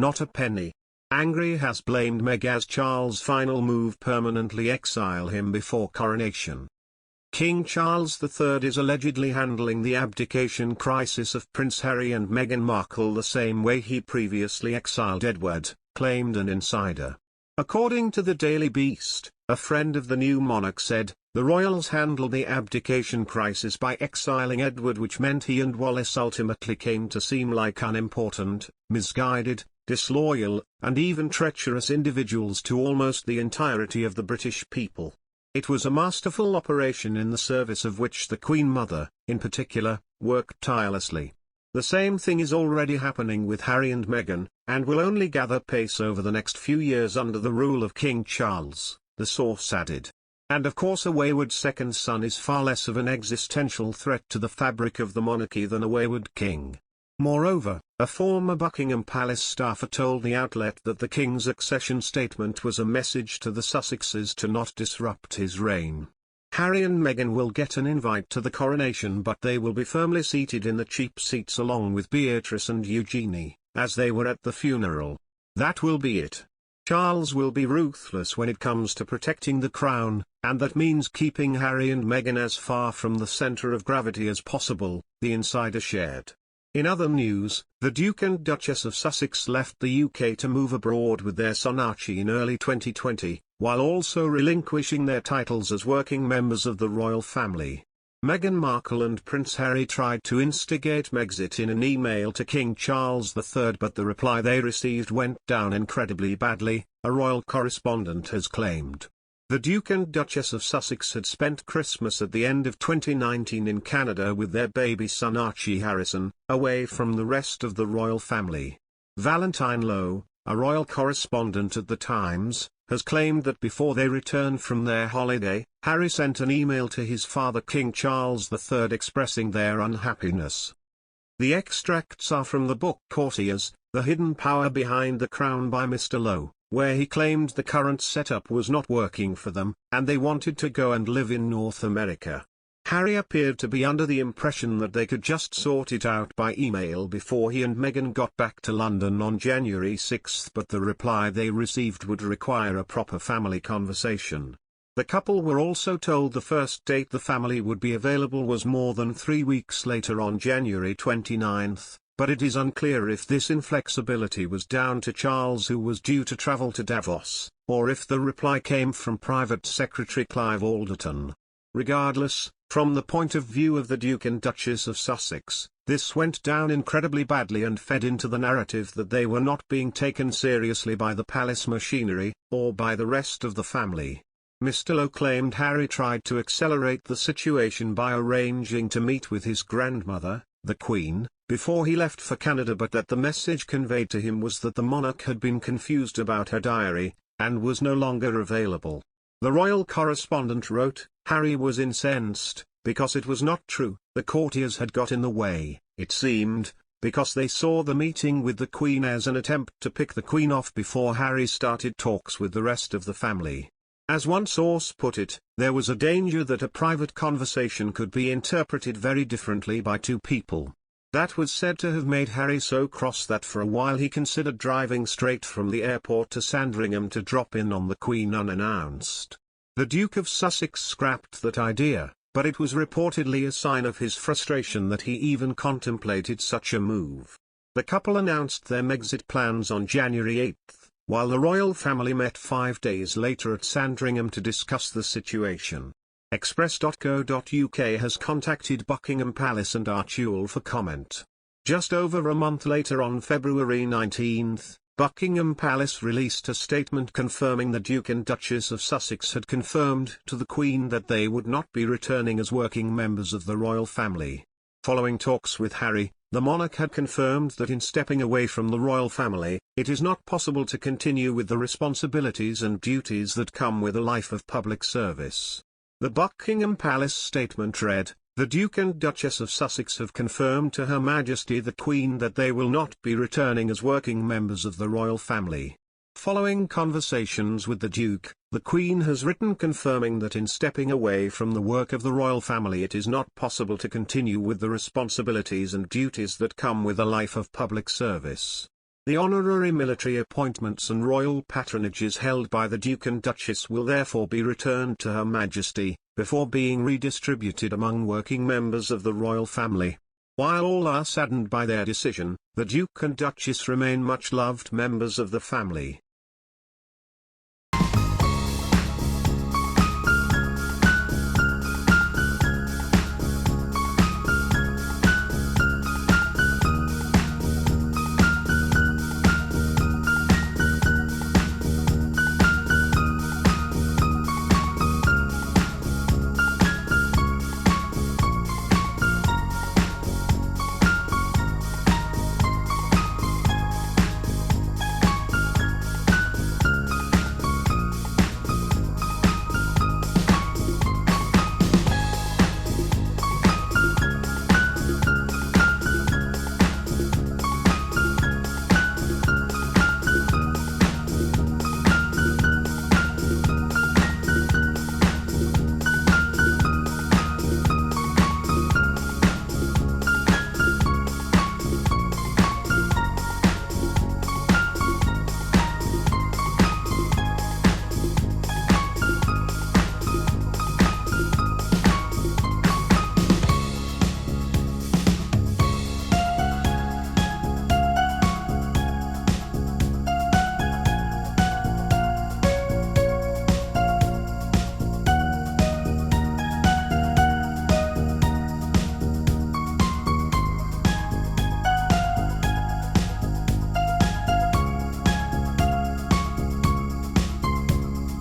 not a penny. Angry has blamed Meghan's Charles' final move permanently exile him before coronation. King Charles III is allegedly handling the abdication crisis of Prince Harry and Meghan Markle the same way he previously exiled Edward, claimed an insider. According to the Daily Beast, a friend of the new monarch said, "The royals handled the abdication crisis by exiling Edward, which meant he and Wallis ultimately came to seem like unimportant, misguided, disloyal, and even treacherous individuals to almost the entirety of the British people. It was a masterful operation in the service of which the Queen Mother, in particular, worked tirelessly. The same thing is already happening with Harry and Meghan, and will only gather pace over the next few years under the rule of King Charles," the source added. And of course a wayward second son is far less of an existential threat to the fabric of the monarchy than a wayward king. Moreover, a former Buckingham Palace staffer told the outlet that the king's accession statement was a message to the Sussexes to not disrupt his reign. Harry and Meghan will get an invite to the coronation, but they will be firmly seated in the cheap seats along with Beatrice and Eugenie, as they were at the funeral. That will be it. Charles will be ruthless when it comes to protecting the crown, and that means keeping Harry and Meghan as far from the centre of gravity as possible, the insider shared. In other news, the Duke and Duchess of Sussex left the UK to move abroad with their son Archie in early 2020, while also relinquishing their titles as working members of the royal family. Meghan Markle and Prince Harry tried to instigate Megxit in an email to King Charles III, but the reply they received went down incredibly badly, a royal correspondent has claimed. The Duke and Duchess of Sussex had spent Christmas at the end of 2019 in Canada with their baby son Archie Harrison, away from the rest of the royal family. Valentine Lowe, a royal correspondent at The Times, has claimed that before they returned from their holiday, Harry sent an email to his father King Charles III expressing their unhappiness. The extracts are from the book Courtiers, The Hidden Power Behind the Crown by Mr. Lowe, where he claimed the current setup was not working for them, and they wanted to go and live in North America. Harry appeared to be under the impression that they could just sort it out by email before he and Meghan got back to London on January 6, but the reply they received would require a proper family conversation. The couple were also told the first date the family would be available was more than 3 weeks later on January 29, but it is unclear if this inflexibility was down to Charles, who was due to travel to Davos, or if the reply came from Private Secretary Clive Alderton. Regardless, from the point of view of the Duke and Duchess of Sussex, this went down incredibly badly and fed into the narrative that they were not being taken seriously by the palace machinery, or by the rest of the family. Mr. Lowe claimed Harry tried to accelerate the situation by arranging to meet with his grandmother, the Queen, before he left for Canada, but that the message conveyed to him was that the monarch had been confused about her diary, and was no longer available. The royal correspondent wrote, Harry was incensed, because it was not true. The courtiers had got in the way, it seemed, because they saw the meeting with the Queen as an attempt to pick the Queen off before Harry started talks with the rest of the family. As one source put it, there was a danger that a private conversation could be interpreted very differently by two people. That was said to have made Harry so cross that for a while he considered driving straight from the airport to Sandringham to drop in on the Queen unannounced. The Duke of Sussex scrapped that idea, but it was reportedly a sign of his frustration that he even contemplated such a move. The couple announced their Megxit plans on January 8, while the royal family met 5 days later at Sandringham to discuss the situation. Express.co.uk has contacted Buckingham Palace and Archewell for comment. Just over a month later, on February 19, Buckingham Palace released a statement confirming the Duke and Duchess of Sussex had confirmed to the Queen that they would not be returning as working members of the royal family. Following talks with Harry, the monarch had confirmed that in stepping away from the royal family, it is not possible to continue with the responsibilities and duties that come with a life of public service. The Buckingham Palace statement read, "The Duke and Duchess of Sussex have confirmed to Her Majesty the Queen that they will not be returning as working members of the royal family. Following conversations with the Duke, the Queen has written confirming that in stepping away from the work of the royal family it is not possible to continue with the responsibilities and duties that come with a life of public service. The honorary military appointments and royal patronages held by the Duke and Duchess will therefore be returned to Her Majesty, before being redistributed among working members of the royal family. While all are saddened by their decision, the Duke and Duchess remain much loved members of the family.